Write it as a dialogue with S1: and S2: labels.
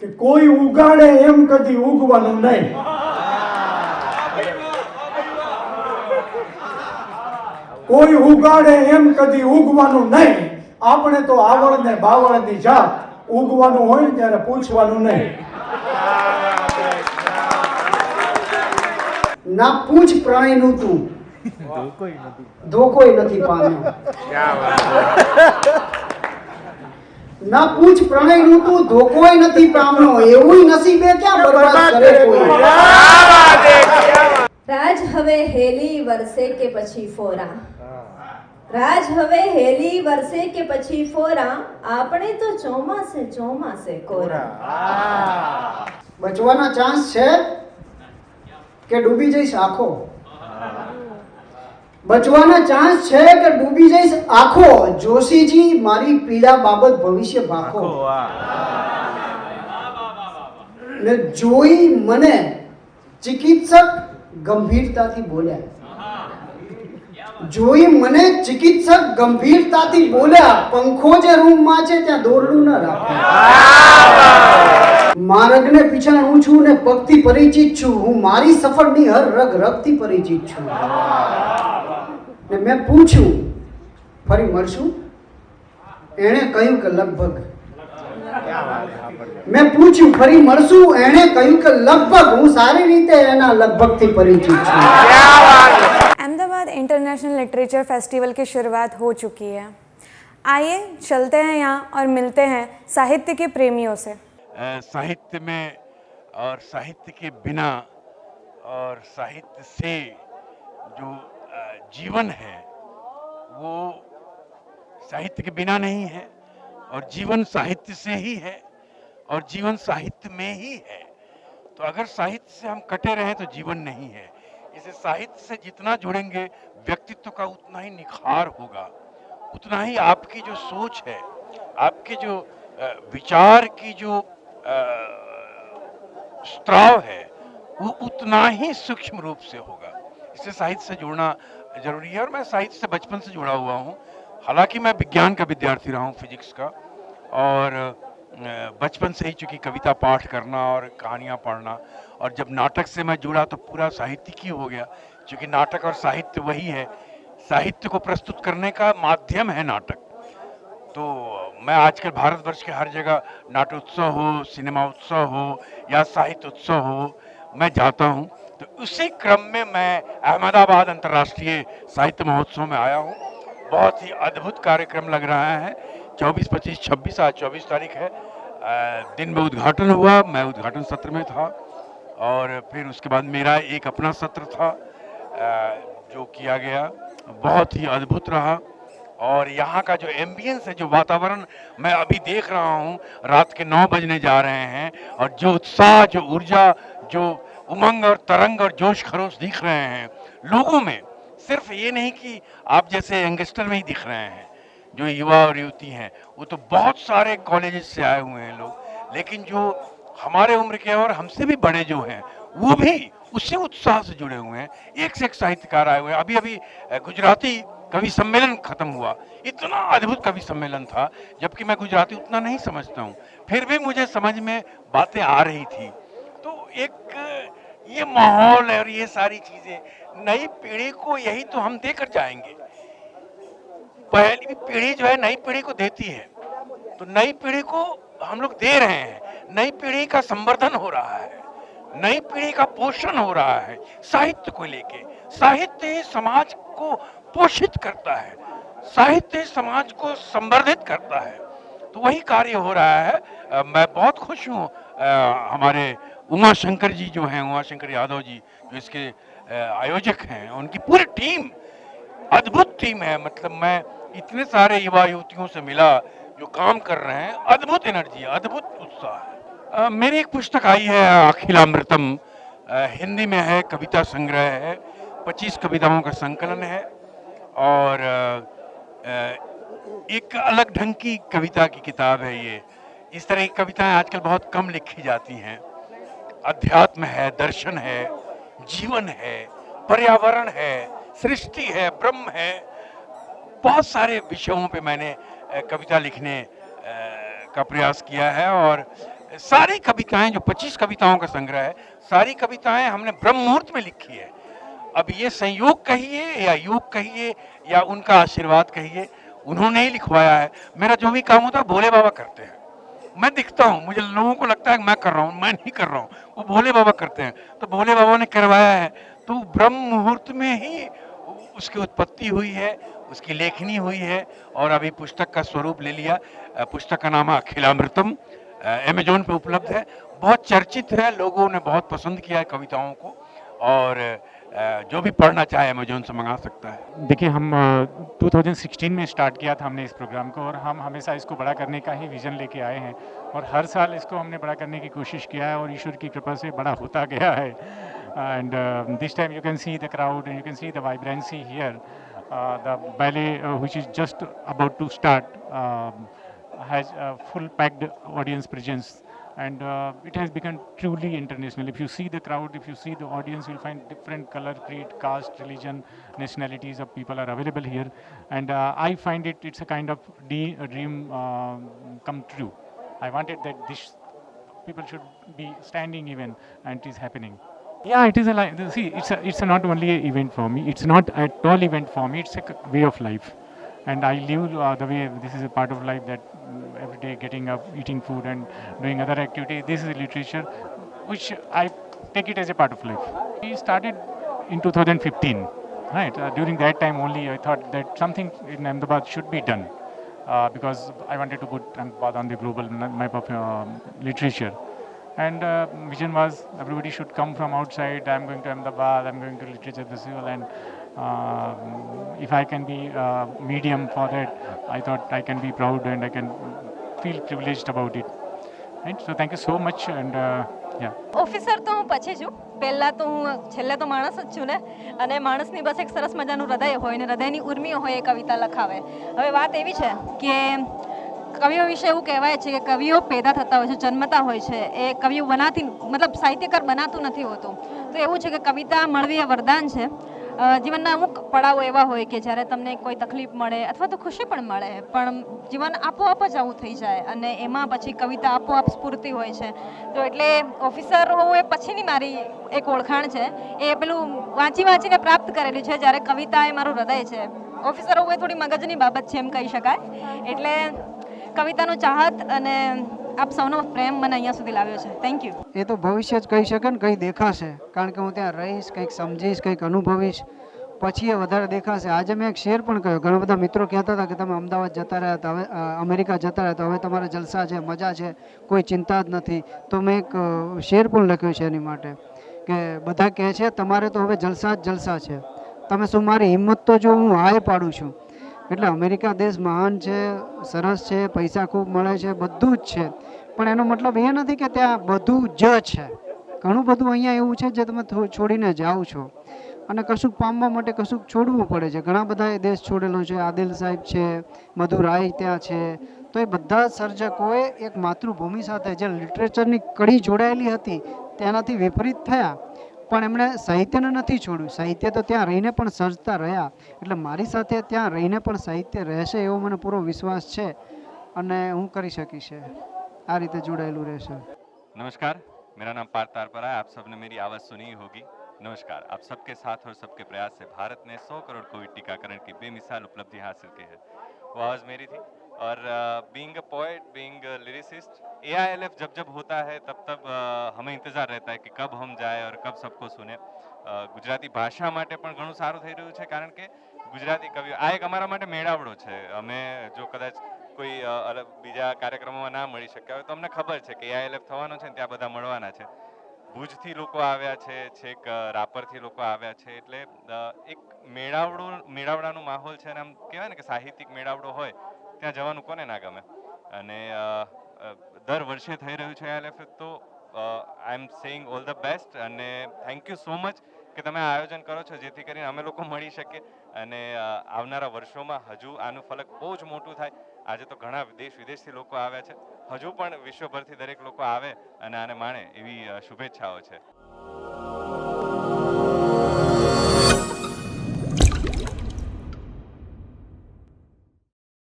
S1: કે કોઈ ઉગાડે એમ કદી ઉગવાનું નહીં. કોઈ ઉગાડે એમ કદી ઉગવાનું નહીં. આપણે તો આવડ ને બાવળની જાત, ઉગવાનું હોય ત્યારે પૂછવાનું નહીં.
S2: ના પૂછ પ્રણયનું તું ધોકોય નથી પામ્યો. ના પૂછ પ્રણયનું તું ધોકોય નથી પામ્યો. એવું નસીબે ક્યાં બરબાદ કરે કોઈ.
S3: રાજ હવે હેલી વરસે કે પછી ફોરા. રાજ હવે હેલી વરસે કે પછી ફોરા. આપણે તો ચોમાસે ચોમાસે કોરા.
S2: બચવાના ચાન્સ છે કે ડૂબી જઈશ આખો. બચવાના ચાન્સ છે કે ડૂબી જઈશ આખો. જોશીજી મારી પીડા બાબત ભવિષ્ય ભાખો. ને જોઈ મને ચિકિત્સક ગંભીરતાથી બોલ્યા. જોઈ મને ચિકિત્સક ગંભીરતાથી બોલ્યા, પંખો જે રૂમમાં છે ત્યાં દોરડું ન રાખો. માર્ગને પીછાણું છું ને પગથી પરિચિત છું. હું મારી સફળની હર રગ રગથી પરિચિત છું. ને મેં પૂછ્યું ફરી મળશું? એણે કહ્યું કે લગભગ. મેં પૂછ્યું ફરી મળશું? એણે કહ્યું કે લગભગ. હું સારી રીતે એના લગભગથી પરિચિત છું.
S4: अहमदाबाद इंटरनेशनल लिटरेचर फेस्टिवल की शुरुआत हो चुकी है. आइए चलते हैं यहाँ और मिलते हैं साहित्य के प्रेमियों से.
S5: साहित्य में और साहित्य के बिना और साहित्य से जो जीवन है वो साहित्य के बिना नहीं है, और जीवन साहित्य से ही है, और जीवन साहित्य में ही है. तो अगर साहित्य से हम कटे रहें तो जीवन नहीं है. इसे साहित्य से जितना जुड़ेंगे व्यक्तित्व का उतना ही निखार होगा, उतना ही आपकी जो सोच है, आपके जो विचार की जो स्त्राव है वो उतना ही सूक्ष्म रूप से होगा. इससे साहित्य से जुड़ना जरूरी है. और मैं साहित्य से बचपन से जुड़ा हुआ हूँ. हालांकि मैं विज्ञान का विद्यार्थी रहा हूँ, फिजिक्स का, और बचपन से ही चूँकि कविता पाठ करना और कहानियाँ पढ़ना, और जब नाटक से मैं जुड़ा तो पूरा साहित्यिक ही हो गया, क्योंकि नाटक और साहित्य वही है. साहित्य को प्रस्तुत करने का माध्यम है नाटक. तो मैं आजकल भारतवर्ष के हर जगह नाट्योत्सव हो, सिनेमा उत्सव हो या साहित्य उत्सव हो, मैं जाता हूँ. तो उसी क्रम में मैं अहमदाबाद अंतर्राष्ट्रीय साहित्य महोत्सव में आया हूँ. बहुत ही अद्भुत कार्यक्रम लग रहा है. 24, 25, 26, आज 24 तारीख है. दिन में उद्घाटन हुआ, मैं उद्घाटन सत्र में था, और फिर उसके बाद मेरा एक अपना सत्र था जो किया गया. बहुत ही अद्भुत रहा. और यहाँ का जो एम्बियंस है, जो वातावरण मैं अभी देख रहा हूँ, रात के 9 बजने जा रहे हैं, और जो उत्साह, जो ऊर्जा, जो उमंग और तरंग और जोश खरोश दिख रहे हैं लोगों में. सिर्फ ये नहीं कि आप जैसे यंगस्टर में ही दिख रहे हैं, जो युवा और युवती हैं, वो तो बहुत सारे कॉलेजेस से आए हुए हैं लोग, लेकिन जो हमारे उम्र के और हमसे भी बड़े जो हैं वो भी उससे उत्साह से जुड़े हुए हैं. एक से एक साहित्यकार आए हुए हैं. अभी अभी गुजराती कवि सम्मेलन खत्म हुआ. इतना अद्भुत कवि सम्मेलन था, जबकि मैं गुजराती उतना नहीं समझता हूँ, फिर भी मुझे समझ में बातें आ रही थी. तो एक ये माहौल है और ये सारी चीजें नई पीढ़ी को यही तो हम देकर जाएंगे. पहली पीढ़ी जो है नई पीढ़ी को देती है, तो नई पीढ़ी को हम लोग दे रहे हैं. नई पीढ़ी का संवर्धन हो रहा है, नई पीढ़ी का पोषण हो रहा है साहित्य को लेके. साहित्य समाज को पोषित करता है, साहित्य समाज को संवर्धित करता है. तो वही कार्य हो रहा है. मैं बहुत खुश हूँ. हमारे उमा शंकर जी जो हैं, उमा शंकर यादव जी जो इसके आयोजक हैं, उनकी पूरी टीम अद्भुत टीम है. मतलब मैं इतने सारे युवा युवतियों से मिला जो काम कर रहे हैं. अद्भुत एनर्जी है, अद्भुत उत्साह है. मेरी एक पुस्तक आई है अखिलामृतम, हिंदी में है, कविता संग्रह है, 25 कविताओं का संकलन है, और एक अलग ढंग की कविता की किताब है ये. इस तरह की कविताएं आजकल बहुत कम लिखी जाती हैं. अध्यात्म है, दर्शन है, जीवन है, पर्यावरण है, सृष्टि है, ब्रह्म है. बहुत सारे विषयों पे मैंने कविता लिखने का प्रयास किया है, और सारी कविताएं, जो 25 कविताओं का संग्रह है, सारी कविताएं हमने ब्रह्म मुहूर्त में लिखी है। अब ये संयोग कहिए या योग कहिए या उनका आशीर्वाद कहिए, उन्होंने ही लिखवाया है। मेरा जो भी काम होता है भोले बाबा करते हैं। मैं दिखता हूँ, मुझे लोगों को लगता है कि मैं कर रहा हूँ, मैं नहीं कर रहा हूँ, वो भोले बाबा करते हैं। तो भोले बाबा ने करवाया है, तो ब्रह्म मुहूर्त में ही उसकी उत्पत्ति हुई है, उसकी लेखनी हुई है और अभी पुस्तक का स्वरूप ले लिया। पुस्तक का नाम है अखिलामृतम, अमेजोन पे उपलब्ध है, बहुत चर्चित है, लोगों ने बहुत पसंद किया है कविताओं को और जो भी पढ़ना चाहे अमेजोन से मंगा सकता है।
S6: देखिए, हम 2016 में स्टार्ट किया था हमने इस प्रोग्राम को और हम हमेशा इसको बड़ा करने का ही विज़न लेके आए हैं और हर साल इसको हमने बड़ा करने की कोशिश किया है और ईश्वर की कृपा से बड़ा होता गया है। And this time you can see the crowd and you can see the vibrancy here. The ballet which is just about to start has a full packed audience presence and it has become truly international. If you see the crowd, if you see the audience, you'll find different color, creed, caste, religion, nationalities of people are available here, and I find it's a kind of dream come true. I wanted that this people should be standing even and it is happening. Yeah, it is see, it's a not only an event for me, it's not at all event for me, it's a way of life. And I live the way, this is a part of life that every day getting up, eating food and doing other activities. This is literature which I take it as a part of life. We started in 2015, right? During that time only I thought that something in Ahmedabad should be done because I wanted to put Ahmedabad on the global map of literature. And vision was everybody should come from outside. I'm going to Ahmedabad, I'm going to Literature Festival, and if I can be a medium for that, I thought I can be proud and I can feel privileged about it. Right? So thank you so much and yeah.
S7: Officer તો હું પછી છું, પહેલાં તો હું છેલ્લે તો માણસ જ છું ને, અને માણસની બસ એક સરસ મજાનું હૃદય હોય ને હૃદયની ઉર્મિઓ હોય એ કવિતા લખાવે. હવે વાત એવી છે કે કવિઓ વિશે એવું કહેવાય છે કે કવિઓ પેદા થતા હોય છે, જન્મતા હોય છે, એ કવિઓ બનાતી મતલબ સાહિત્યકાર બનાતું નથી હોતું. તો એવું છે કે કવિતા મળવી એ વરદાન છે. જીવનના અમુક પડાવો એવા હોય કે જ્યારે તમને કોઈ તકલીફ મળે અથવા તો ખુશી પણ મળે, પણ જીવન આપોઆપ જ આવું થઈ જાય અને એમાં પછી કવિતા આપોઆપ સ્ફૂર્તિ હોય છે. તો એટલે ઓફિસર હોવું એ પછીની મારી એક ઓળખાણ છે, એ પેલું વાંચીને પ્રાપ્ત કરેલું છે, જ્યારે કવિતા એ મારું હૃદય છે. ઓફિસર હોવું એ થોડી મગજની બાબત છે એમ કહી શકાય. એટલે કવિતાનો ચાહત અને આપ સૌનો પ્રેમ મને અહીંયા સુધી લાવ્યો છે. Thank you.
S2: એ તો ભવિષ્ય જ કહી શકે ને, કંઈ દેખાશે, કારણ કે હું ત્યાં રહીશ, કંઈક સમજીશ, કંઈક અનુભવીશ, પછી એ વધારે દેખાશે. આજે મેં એક શેર પણ કહ્યો, ઘણા બધા મિત્રો કહેતા હતા કે તમે અમદાવાદ જતા રહ્યા હતા, હવે અમેરિકા જતા રહ્યા તો હવે તમારે જલસા છે, મજા છે, કોઈ ચિંતા જ નથી. તો મેં એક શેર પણ લખ્યો છે એની માટે કે બધા કહે છે તમારે તો હવે જલસા જ જલસા છે, તમે શું મારી હિંમત તો જો હું હાય પાડું છું. એટલે અમેરિકા દેશ મહાન છે, સરસ છે, પૈસા ખૂબ મળે છે, બધું જ છે, પણ એનો મતલબ એ નથી કે ત્યાં બધું જ છે. ઘણું બધું અહીંયા એવું છે જે તમે છોડીને જાઓ છો અને કશુંક પામવા માટે કશુંક છોડવું પડે છે. ઘણા બધા એ દેશ છોડેલો છે, આદિલ સાહેબ છે, મધુરાય ત્યાં છે. તો એ બધા સર્જકોએ એક માતૃભૂમિ સાથે જે લિટરેચરની કડી જોડાયેલી હતી તેનાથી વિપરીત થયા, પણ એમણે સાહિત્યને નથી છોડ્યું. સાહિત્ય તો ત્યાં રહીને પણ સર્જતા રહ્યા. એટલે મારી સાથે ત્યાં રહીને પણ સાહિત્ય રહેશે એવો મને પૂરો વિશ્વાસ છે અને હું કરી શકીશ, આ રીતે જોડાયેલું રહેશે.
S8: नमस्कार, मेरा नाम पार्थ तारपरा है. आप सबने मेरी आवाज़ सुनी होगी. नमस्कार. आप सबके साथ और सबके प्रयास से भारत ने 100 करोड़ कोविड टीकाकरण की बेमिसाल उपलब्धि हासिल की है. वो आवाज़ मेरी थी. और being a poet, being a lyricist, AILF जब होता है तब हमें इंतज़ार रहता है कि कब हम जाए और कब सबको सुने. ગુજરાતી ભાષા માટે પણ ઘણું સારું થઈ રહ્યું છે, કારણ કે ગુજરાતી કવિઓ આ એક અમારા માટે મેળાવડો છે. અમે જો કદાચ કોઈ અલગ બીજા કાર્યક્રમોમાં ના મળી શક્યા હોય તો અમને ખબર છે કે AILF થવાનો છે ને ત્યાં બધા મળવાના છે. ભુજથી લોકો આવ્યા છે, છેક રાપરથી લોકો આવ્યા છે. એટલે એક મેળાવડાનો માહોલ છે અને આમ કહેવાય ને કે સાહિત્યિક મેળાવડો હોય ત્યાં જવાનું કોને ના ગમે. અને દર વર્ષે થઈ રહ્યું છે AILF. તો I am saying all the best અને થેન્ક યુ સો મચ કે તમે આ આયોજન કરો છો, જેથી કરીને અમે લોકો મળી શકીએ અને આવનારા વર્ષોમાં હજુ આનું ફલક બહુ જ મોટું થાય. આજે તો ઘણા દેશ વિદેશથી લોકો આવ્યા છે, હજુ પણ વિશ્વભરથી દરેક લોકો આવે અને આને માણે એવી શુભેચ્છાઓ છે.